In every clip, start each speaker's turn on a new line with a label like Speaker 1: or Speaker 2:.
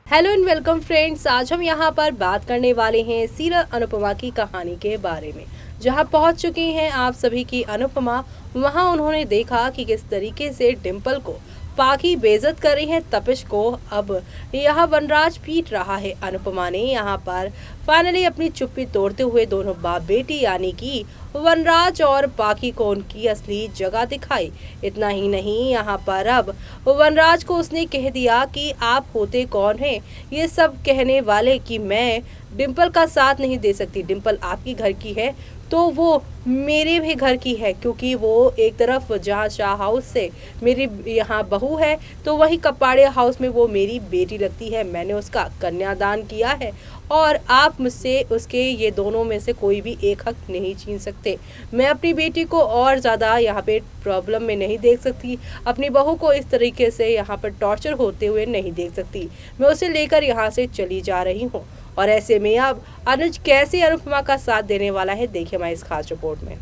Speaker 1: Hello and welcome friends. आज हम यहाँ पर बात करने वाले हैं सीरियल अनुपमा की कहानी के बारे में। जहाँ पहुँच चुकी हैं आप सभी की अनुपमा, वहाँ उन्होंने देखा कि किस तरीके से डिम्पल को पाखी बेइज्जत कर रही है तपिश को। अब यहाँ वनराज पीट रहा है। अनुपमा ने यहाँ पर फाइनली अपनी चुप्पी तोड़ते हुए दोनों बाप बेटी यानी कि वनराज और पाखी को उनकी असली जगह दिखाई। इतना ही नहीं, यहाँ पर अब वनराज को उसने कह दिया कि आप होते कौन हैं ये सब कहने वाले कि मैं डिम्पल का साथ नहीं दे सकती। डिम्पल आपकी घर की है तो वो मेरे भी घर की है, क्योंकि वो एक तरफ जहाँ शाह हाउस से मेरी यहाँ बहू है तो वही कपाड़िया हाउस में वो मेरी बेटी लगती है। मैंने उसका कन्यादान किया है और आप मुझसे उसके ये दोनों में से कोई भी एक हक नहीं छीन सकते। मैं अपनी बेटी को और ज़्यादा यहाँ पे प्रॉब्लम में नहीं देख सकती, अपनी बहू को इस तरीके से यहाँ पर टॉर्चर होते हुए नहीं देख सकती। मैं उसे लेकर यहाँ से चली जा रही हूँ। और ऐसे में अब अनुज कैसे अनुपमा का साथ देने वाला है, देखिए हमारी इस खास रिपोर्ट में।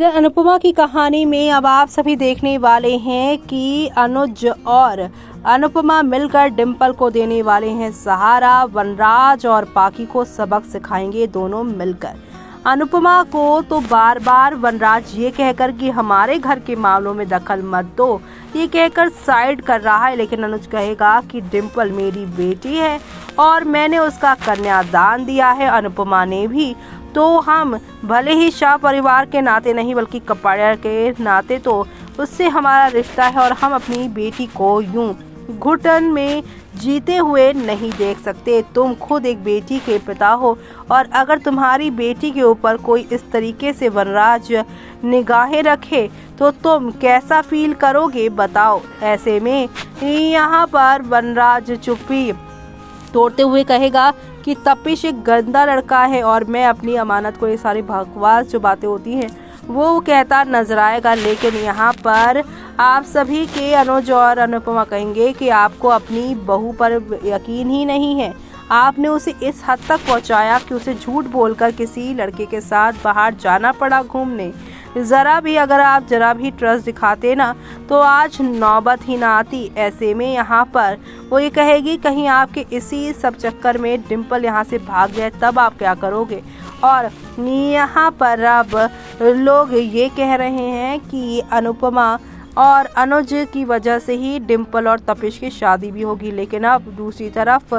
Speaker 1: अनुपमा की कहानी में अब आप सभी देखने वाले हैं कि अनुज और अनुपमा मिलकर डिम्पल को देने वाले हैं सहारा। वनराज और पाखी को सबक सिखाएंगे दोनों मिलकर। अनुपमा को तो बार बार वनराज ये कहकर कि हमारे घर के मामलों में दखल मत दो, ये कहकर साइड कर रहा है, लेकिन अनुज कहेगा कि डिम्पल मेरी बेटी है और मैंने उसका कन्यादान दिया है। अनुपमा ने भी, तो हम भले ही शाह परिवार के नाते नहीं बल्कि कपाड़िया के नाते तो उससे हमारा रिश्ता है और हम अपनी बेटी को यूं घुटन में जीते हुए नहीं देख सकते। तुम खुद एक बेटी के पिता हो और अगर तुम्हारी बेटी के ऊपर कोई इस तरीके से वनराज निगाहें रखे तो तुम कैसा फील करोगे बताओ। ऐसे में यहाँ पर वनराज चुप्पी तोड़ते हुए कहेगा कि तपिश एक गंदा लड़का है और मैं अपनी अमानत को, ये सारी बकवास जो बातें होती हैं वो कहता नजर आएगा। लेकिन यहाँ पर आप सभी के अनुज और अनुपमा कहेंगे कि आपको अपनी बहू पर यकीन ही नहीं है। आपने उसे इस हद तक पहुँचाया कि उसे झूठ बोलकर किसी लड़के के साथ बाहर जाना पड़ा घूमने। अगर आप जरा भी ट्रस्ट दिखाते ना तो आज नौबत ही ना आती। ऐसे में यहाँ पर वो ये कहेगी कहीं आपके इसी सब चक्कर में डिम्पल यहाँ से भाग जाए तब आप क्या करोगे। और यहाँ पर अब लोग ये कह रहे हैं कि अनुपमा और अनुज की वजह से ही डिम्पल और तपिश की शादी भी होगी। लेकिन अब दूसरी तरफ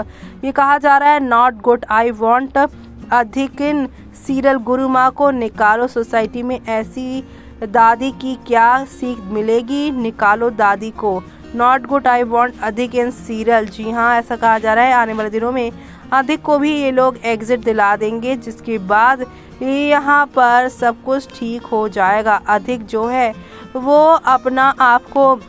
Speaker 1: ये कहा जा रहा है नॉट गुड, आई वॉन्ट अधिक इन सीरियल गुरुमा को निकालो सोसाइटी में। ऐसी दादी की क्या सीख मिलेगी, निकालो दादी को। नॉट गुड, आई वॉन्ट अधिक इन सीरियल। जी हाँ, ऐसा कहा जा रहा है आने वाले दिनों में अधिक को भी ये लोग एग्जिट दिला देंगे, जिसके बाद यहाँ पर सब कुछ ठीक हो जाएगा। अधिक जो है वो अपना आप को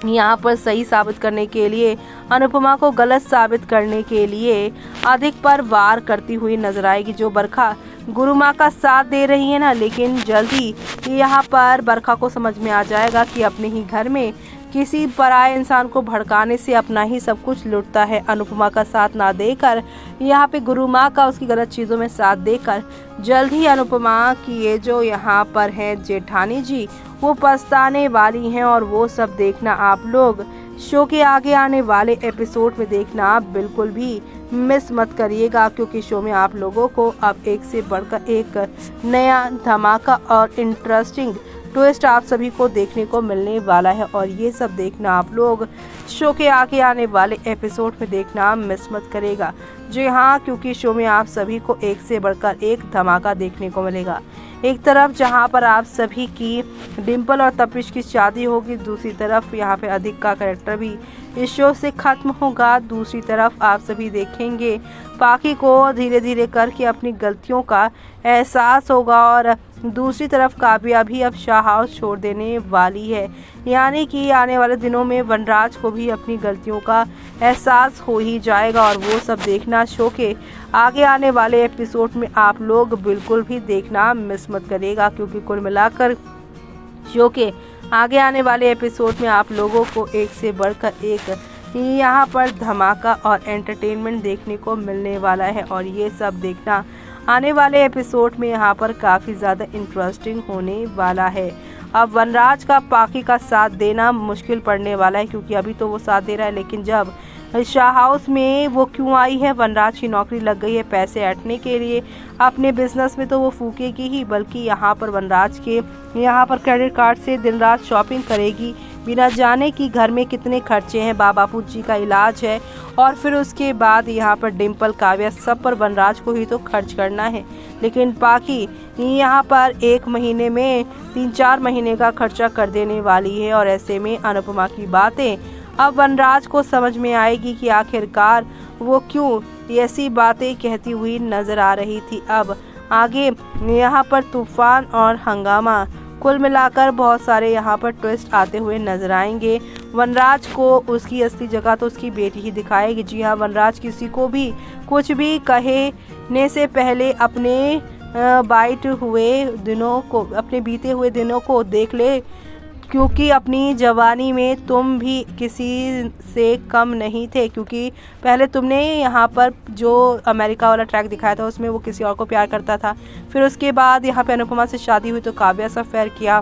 Speaker 1: यहाँ पर सही साबित करने के लिए, अनुपमा को गलत साबित करने के लिए अधिक पर वार करती हुई नजर आएगी, जो बरखा गुरुमा का साथ दे रही है ना। लेकिन जल्दी यहाँ पर बरखा को समझ में आ जाएगा कि अपने ही घर में किसी पराये इंसान को भड़काने से अपना ही सब कुछ लुटता है। अनुपमा का साथ ना देकर यहाँ पे गुरुमा का उसकी गलत चीज़ों में साथ देकर जल्द ही अनुपमा की ये जो यहाँ पर है जेठानी जी वो पछताने वाली हैं। और वो सब देखना आप लोग शो के आगे आने वाले एपिसोड में देखना आप बिल्कुल भी मिस मत करिएगा, क्योंकि शो में आप लोगों को अब एक से बढ़कर एक नया धमाका और इंटरेस्टिंग ट्विस्ट आप सभी को देखने को मिलने वाला है। और ये सब देखना आप लोग शो के आगे आने वाले एपिसोड में देखना मिस मत करेगा। जी हाँ, क्योंकि शो में आप सभी को एक से बढ़कर एक धमाका देखने को मिलेगा। एक तरफ जहाँ पर आप सभी की डिम्पल और तपिश की शादी होगी, दूसरी तरफ यहाँ पे अधिक का कैरेक्टर भी इस शो से खत्म होगा। दूसरी तरफ आप सभी देखेंगे पाखी को धीरे धीरे करके अपनी गलतियों का एहसास होगा और दूसरी तरफ काव्या भी अब शाह हाउस छोड़ देने वाली है। यानी कि आने वाले दिनों में वनराज को भी अपनी गलतियों का एहसास हो ही जाएगा। और वो सब देखना शो के आगे आने वाले एपिसोड में आप लोग बिल्कुल भी देखना मिस मत करिएगा, क्योंकि कुल मिलाकर शो के आगे आने वाले एपिसोड में आप लोगों को एक से बढ़कर एक यहाँ पर धमाका और एंटरटेनमेंट देखने को मिलने वाला है। और ये सब देखना आने वाले एपिसोड में यहाँ पर काफ़ी ज़्यादा इंटरेस्टिंग होने वाला है। अब वनराज का पाखी का साथ देना मुश्किल पड़ने वाला है, क्योंकि अभी तो वो साथ दे रहा है, लेकिन जब शाह हाउस में वो क्यों आई है? वनराज की नौकरी लग गई है पैसे ऐंठने के लिए। अपने बिजनेस में तो वो फूकेगी ही, बल्कि यहाँ पर वनराज के क्रेडिट कार्ड से दिन रात शॉपिंग करेगी, बिना जाने कि घर में कितने खर्चे हैं। बापू जी का इलाज है और फिर उसके बाद यहाँ पर डिम्पल, काव्या, सब पर वनराज को ही तो खर्च करना है। लेकिन पाकी यहाँ पर 1 महीने में 3-4 महीने का खर्चा कर देने वाली है। और ऐसे में अनुपमा की बातें अब वनराज को समझ में आएगी कि आखिरकार वो क्यों ऐसी बातें कहती हुई नजर आ रही थी। अब आगे यहाँ पर तूफान और हंगामा, कुल मिलाकर बहुत सारे यहाँ पर ट्विस्ट आते हुए नजर आएंगे। वनराज को उसकी असली जगह तो उसकी बेटी ही दिखाएगी। जी हाँ, वनराज किसी को भी कुछ भी कहने से पहले अपने बीते हुए दिनों को देख ले, क्योंकि अपनी जवानी में तुम भी किसी से कम नहीं थे। क्योंकि पहले तुमने यहाँ पर जो अमेरिका वाला ट्रैक दिखाया था उसमें वो किसी और को प्यार करता था, फिर उसके बाद यहाँ पे अनुपमा से शादी हुई तो काव्या से अफेयर किया,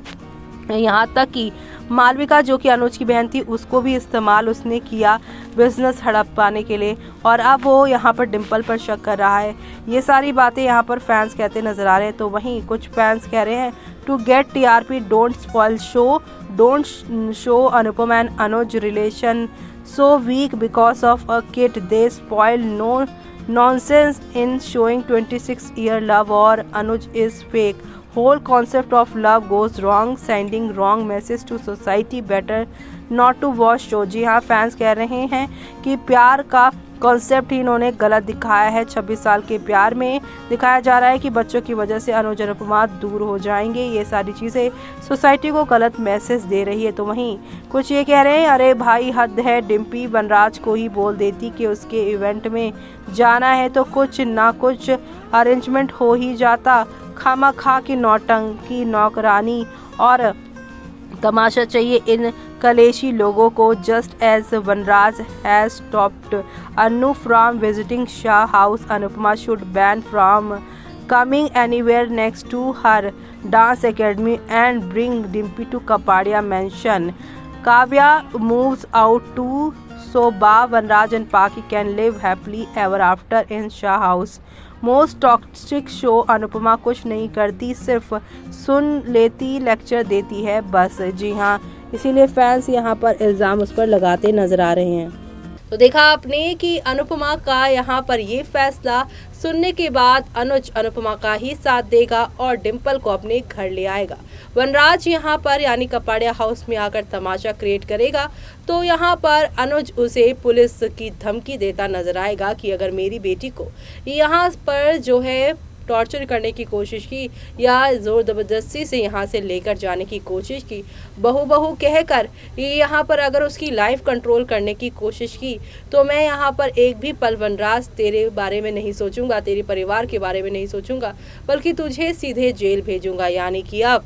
Speaker 1: यहाँ तक कि मालविका जो कि अनुज की बहन थी उसको भी इस्तेमाल उसने किया बिजनेस हड़प पाने के लिए। और अब वो यहाँ पर डिम्पल पर शक कर रहा है। ये सारी बातें यहाँ पर फैंस कहते नजर आ रहे हैं। तो वहीं कुछ फैंस कह रहे हैं, to get TRP don't spoil show, don't show Anupama and Anuj relation so weak because of a kid. They spoil no nonsense in showing 26-year love or Anuj is fake. Whole concept of love goes wrong, sending wrong message to society. Better not to watch show. जी हाँ, fans कह रहे हैं कि प्यार का concept ही इन्होंने गलत दिखाया है। 26 साल के प्यार में दिखाया जा रहा है कि बच्चों की वजह से अनुज अनुपमा दूर हो जाएंगे। ये सारी चीज़ें सोसाइटी को गलत मैसेज दे रही है। तो वहीं कुछ ये कह रहे हैं, अरे भाई हद है, डिम्पी वनराज को ही बोल देती कि उसके इवेंट में जाना है तो कुछ ना कुछ अरेंजमेंट हो ही जाता। खामा खा की नौटंकी, नौकरानी और तमाशा चाहिए इन कलेशी लोगों को। Just as Vanraj has stopped Anu from visiting Shah house, Anupama should ban from coming anywhere next to her dance academy and bring Dimpy to Kapadia mansion. Kavya moves out to so Vanraj and Pakhi can live happily ever after in Shah house. Most toxic show, Anupama कुछ नहीं करती, सिर्फ सुन लेती, lecture देती है बस। जी हाँ, इसीलिए फैंस यहाँ पर इल्ज़ाम उस पर लगाते नजर आ रहे हैं। तो देखा आपने कि अनुपमा का यहाँ पर ये फैसला सुनने के बाद अनुज अनुपमा का ही साथ देगा और डिम्पल को अपने घर ले आएगा। वनराज यहाँ पर यानी कपाड़िया हाउस में आकर तमाशा क्रिएट करेगा तो यहाँ पर अनुज उसे पुलिस की धमकी देता नजर आएगा कि अगर मेरी बेटी को यहाँ पर जो है टॉर्चर करने की कोशिश की या जोर ज़बरदस्ती से यहाँ से लेकर जाने की कोशिश की, बहू कहकर यहाँ पर अगर उसकी लाइफ कंट्रोल करने की कोशिश की, तो मैं यहाँ पर एक भी पल वनराज तेरे बारे में नहीं सोचूंगा, तेरे परिवार के बारे में नहीं सोचूंगा, बल्कि तुझे सीधे जेल भेजूंगा। यानी कि अब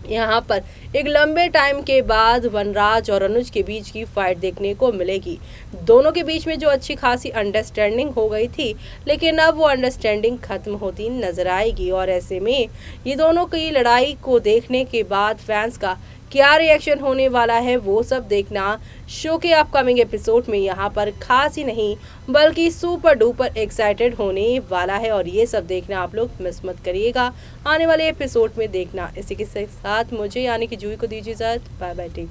Speaker 1: यहाँ पर एक लंबे टाइम के बाद वनराज और अनुज के बीच की फाइट देखने को मिलेगी। दोनों के बीच में जो अच्छी खासी अंडरस्टैंडिंग हो गई थी, लेकिन अब वो अंडरस्टैंडिंग खत्म होती नजर आएगी। और ऐसे में ये दोनों की लड़ाई को देखने के बाद फैंस का क्या रिएक्शन होने वाला है वो सब देखना शो के अपकमिंग एपिसोड में यहाँ पर खास ही नहीं बल्कि सुपर डुपर एक्साइटेड होने वाला है। और ये सब देखना आप लोग मिस मत करिएगा, आने वाले एपिसोड में देखना। इसी के साथ मुझे यानी कि जूही को दीजिए इजाजत। Bye bye.